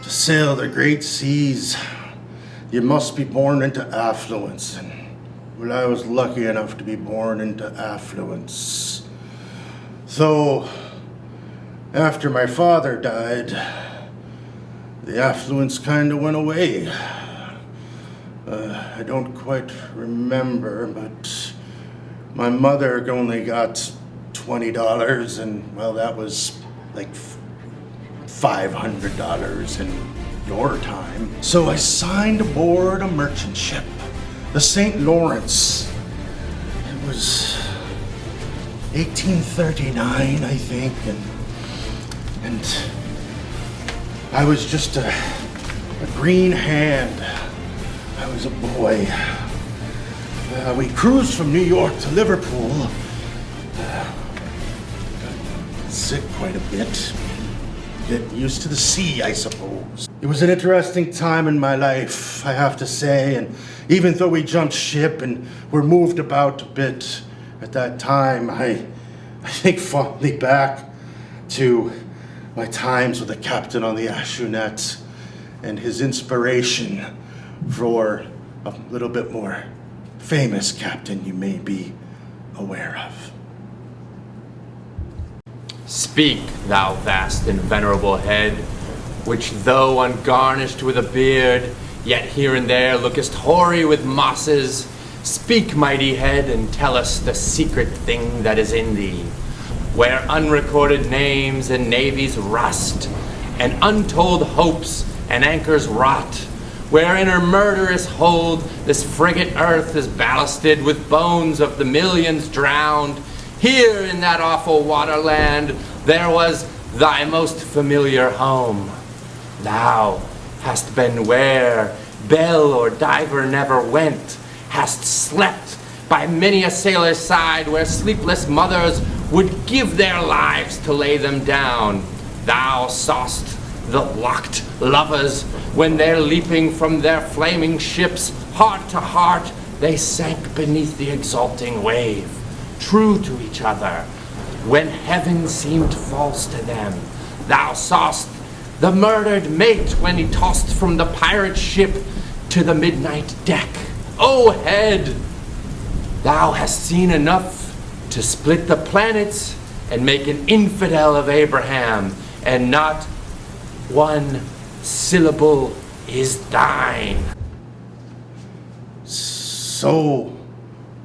To sail the great seas, you must be born into affluence. And well, I was lucky enough to be born into affluence. So, after my father died, the affluence kind of went away. I don't quite remember, but my mother only got $20, and well, that was like $500 in your time. So I signed aboard a merchant ship, the St. Lawrence. It was 1839, I think, and I was just a green hand. I was a boy. We cruised from New York to Liverpool. Got sick quite a bit. Get used to the sea, I suppose. It was an interesting time in my life, I have to say, and even though we jumped ship and were moved about a bit at that time, I think fondly back to my times with the captain on the Ashunet and his inspiration for a little bit more famous captain you may be aware of. Speak, thou vast and venerable head, which though ungarnished with a beard, yet here and there lookest hoary with mosses. Speak, mighty head, and tell us the secret thing that is in thee, where unrecorded names and navies rust, and untold hopes and anchors rot, where in her murderous hold this frigate earth is ballasted with bones of the millions drowned. Here in that awful waterland there was thy most familiar home. Thou hast been where bell or diver never went, hast slept by many a sailor's side, where sleepless mothers would give their lives to lay them down. Thou saw'st the locked lovers when they're leaping from their flaming ships, heart to heart they sank beneath the exulting wave, true to each other when heaven seemed false to them. Thou saw'st the murdered mate when he tossed from the pirate ship to the midnight deck. O head, thou hast seen enough to split the planets and make an infidel of Abraham, and not one syllable is thine. So,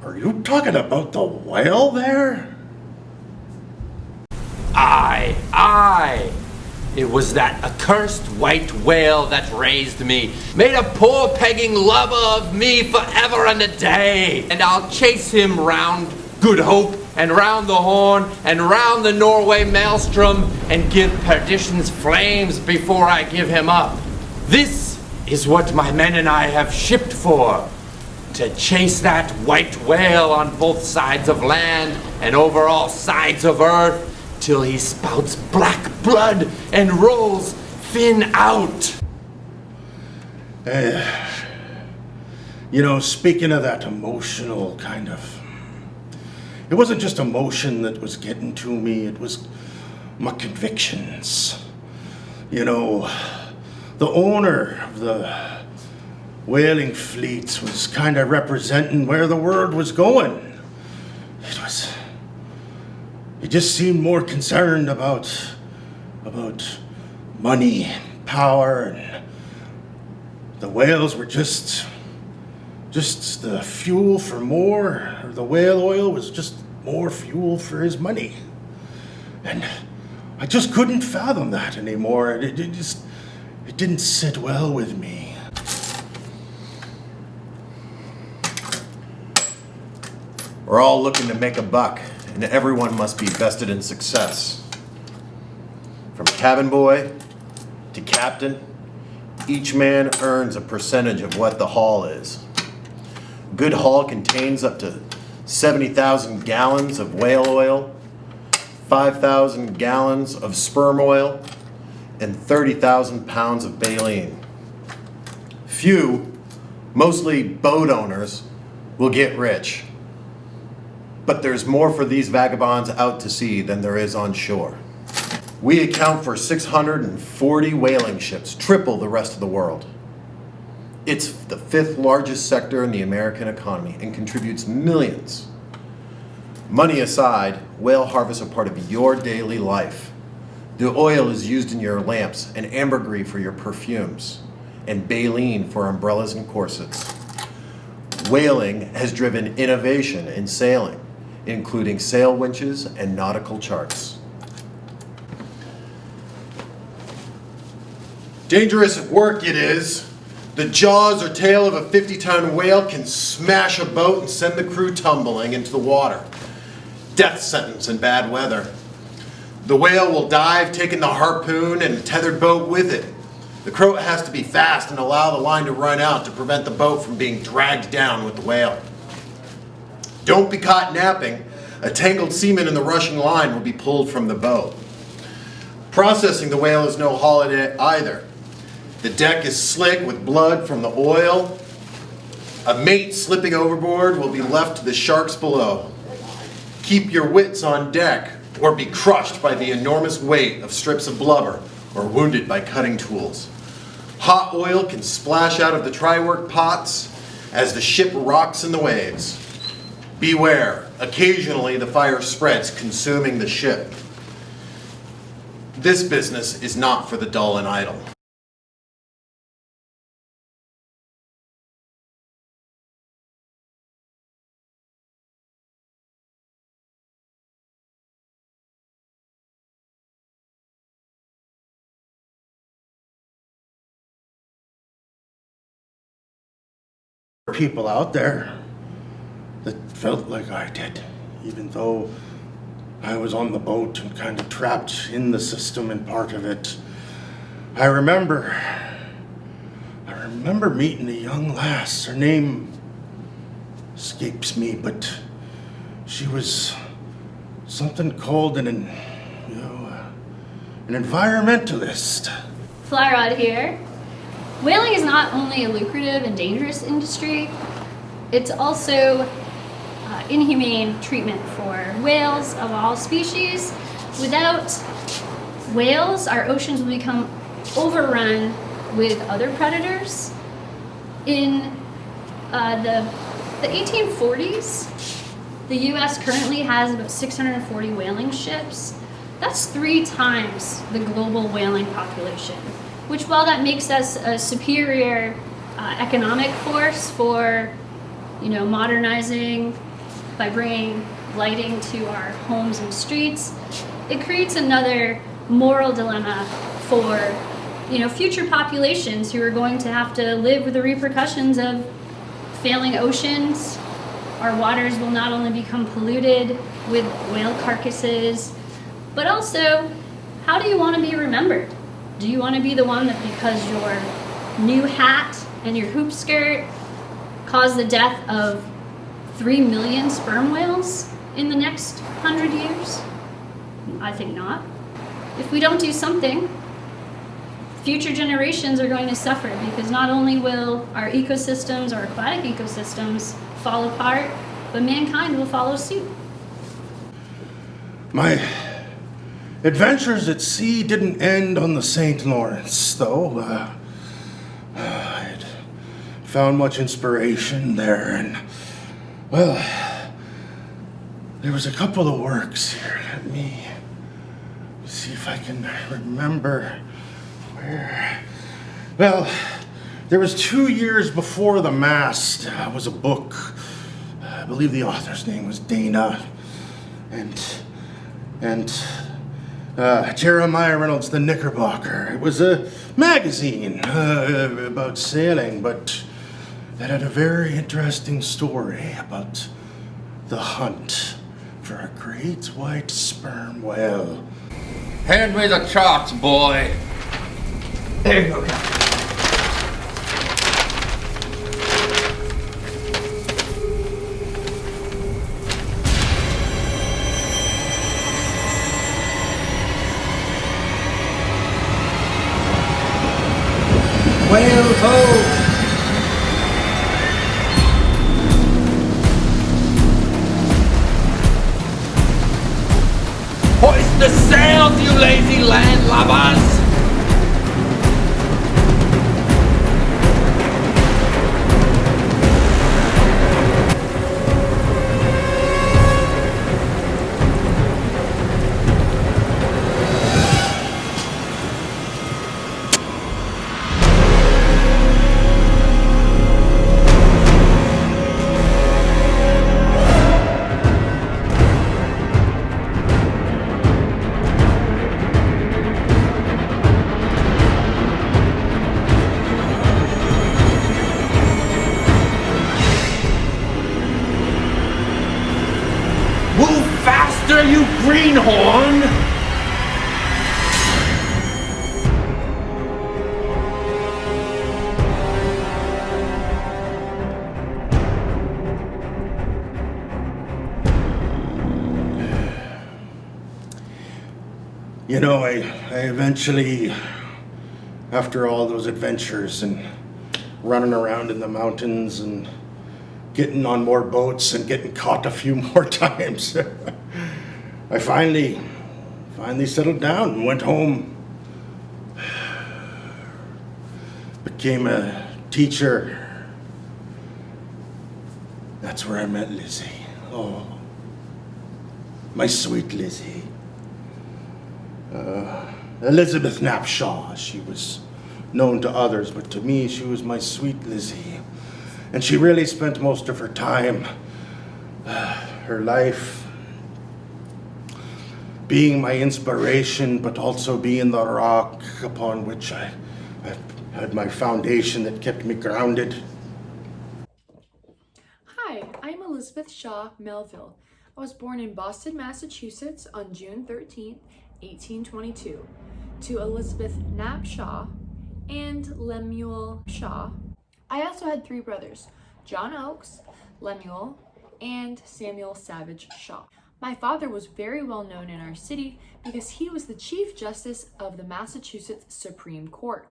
are you talking about the whale there? Aye. It was that accursed white whale that raised me, made a poor pegging lubber of me forever and a day. And I'll chase him round Good Hope, and round the Horn, and round the Norway Maelstrom, and give perdition's flames before I give him up. This is what my men and I have shipped for, to chase that white whale on both sides of land and over all sides of earth, till he spouts black blood and rolls fin out. Speaking of that emotional kind of... It wasn't just emotion that was getting to me, it was my convictions. The owner of the whaling fleet was kind of representing where the world was going. He just seemed more concerned about money and power, and the whales were just the fuel for more, or the whale oil was just more fuel for his money. And I just couldn't fathom that anymore. It didn't sit well with me. We're all looking to make a buck, and everyone must be vested in success. From cabin boy to captain, each man earns a percentage of what the haul is. A good haul contains up to 70,000 gallons of whale oil, 5,000 gallons of sperm oil, and 30,000 pounds of baleen. Few, mostly boat owners, will get rich. But there's more for these vagabonds out to sea than there is on shore. We account for 640 whaling ships, triple the rest of the world. It's the 5th largest sector in the American economy and contributes millions. Money aside, whale harvests are part of your daily life. The oil is used in your lamps, and ambergris for your perfumes, and baleen for umbrellas and corsets. Whaling has driven innovation in sailing, including sail winches and nautical charts. Dangerous work it is. The jaws or tail of a 50-ton whale can smash a boat and send the crew tumbling into the water. Death sentence in bad weather. The whale will dive, taking the harpoon and the tethered boat with it. The crew has to be fast and allow the line to run out to prevent the boat from being dragged down with the whale. Don't be caught napping. A tangled seaman in the rushing line will be pulled from the boat. Processing the whale is no holiday either. The deck is slick with blood from the oil. A mate slipping overboard will be left to the sharks below. Keep your wits on deck or be crushed by the enormous weight of strips of blubber or wounded by cutting tools. Hot oil can splash out of the try-work pots as the ship rocks in the waves. Beware, occasionally the fire spreads, consuming the ship. This business is not for the dull and idle. People out there that felt like I did, even though I was on the boat and kind of trapped in the system and part of it. I remember meeting a young lass. Her name escapes me, but she was something called an environmentalist. Flyrod here. Whaling is not only a lucrative and dangerous industry, it's also inhumane treatment for whales of all species. Without whales, our oceans will become overrun with other predators. In the 1840s, the US currently has about 640 whaling ships. That's 3 times the global whaling population, which, while that makes us a superior economic force for, modernizing by bringing lighting to our homes and streets, it creates another moral dilemma for, future populations who are going to have to live with the repercussions of failing oceans. Our waters will not only become polluted with whale carcasses, but also, how do you want to be remembered? Do you want to be the one that, because your new hat and your hoop skirt caused the death of 3 million sperm whales in the next 100 years? I think not. If we don't do something, future generations are going to suffer, because not only will our ecosystems, our aquatic ecosystems, fall apart, but mankind will follow suit. My adventures at sea didn't end on the St. Lawrence, though. I'd found much inspiration there, and, well, there was a couple of works here. Let me see if I can remember where. Well, there was 2 years before The Mast. Was a book. I believe the author's name was Dana, and Jeremiah Reynolds' The Knickerbocker. It was a magazine about sailing, but that had a very interesting story about the hunt for a great white sperm whale. Hand me the charts, boy. There you go, Captain. Whale ho! Hoist the sails, you lazy landlubbers! Move faster, you greenhorn! You know, I eventually, after all those adventures and running around in the mountains and getting on more boats and getting caught a few more times, I finally settled down and went home. Became a teacher. That's where I met Lizzie. Oh, my sweet Lizzie. Elizabeth Knapshaw, she was known to others, but to me, she was my sweet Lizzie. And she really spent most of her time, her life, being my inspiration, but also being the rock upon which I had my foundation that kept me grounded. Hi, I'm Elizabeth Shaw Melville. I was born in Boston, Massachusetts on June 13th, 1822, to Elizabeth Knapp Shaw and Lemuel Shaw. I also had three brothers, John Oakes, Lemuel, and Samuel Savage Shaw. My father was very well known in our city because he was the Chief Justice of the Massachusetts Supreme Court.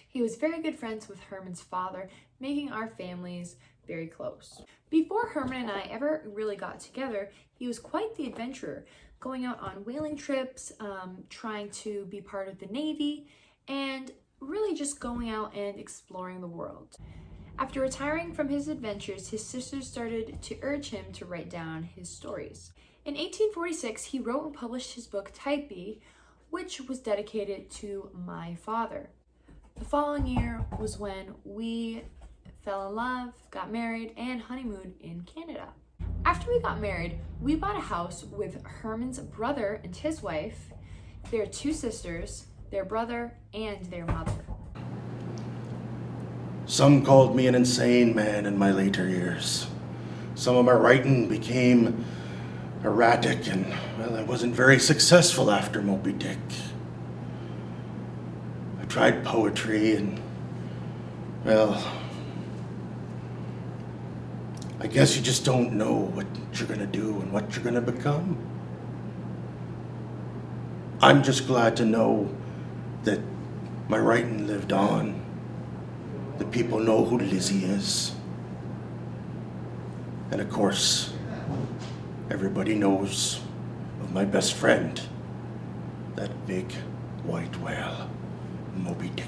He was very good friends with Herman's father, making our families very close. Before Herman and I ever really got together, he was quite the adventurer, going out on whaling trips, trying to be part of the Navy, and really just going out and exploring the world. After retiring from his adventures, his sisters started to urge him to write down his stories. In 1846, he wrote and published his book Typee, which was dedicated to my father. The following year was when we fell in love, got married, and honeymooned in Canada. After we got married, we bought a house with Herman's brother and his wife, their two sisters, their brother, and their mother. Some called me an insane man in my later years. Some of my writing became erratic, and, well, I wasn't very successful after Moby Dick. I tried poetry, and, well, I guess you just don't know what you're gonna do and what you're gonna become. I'm just glad to know that my writing lived on. The people know who Lizzie is. And of course, everybody knows of my best friend, that big white whale, Moby Dick.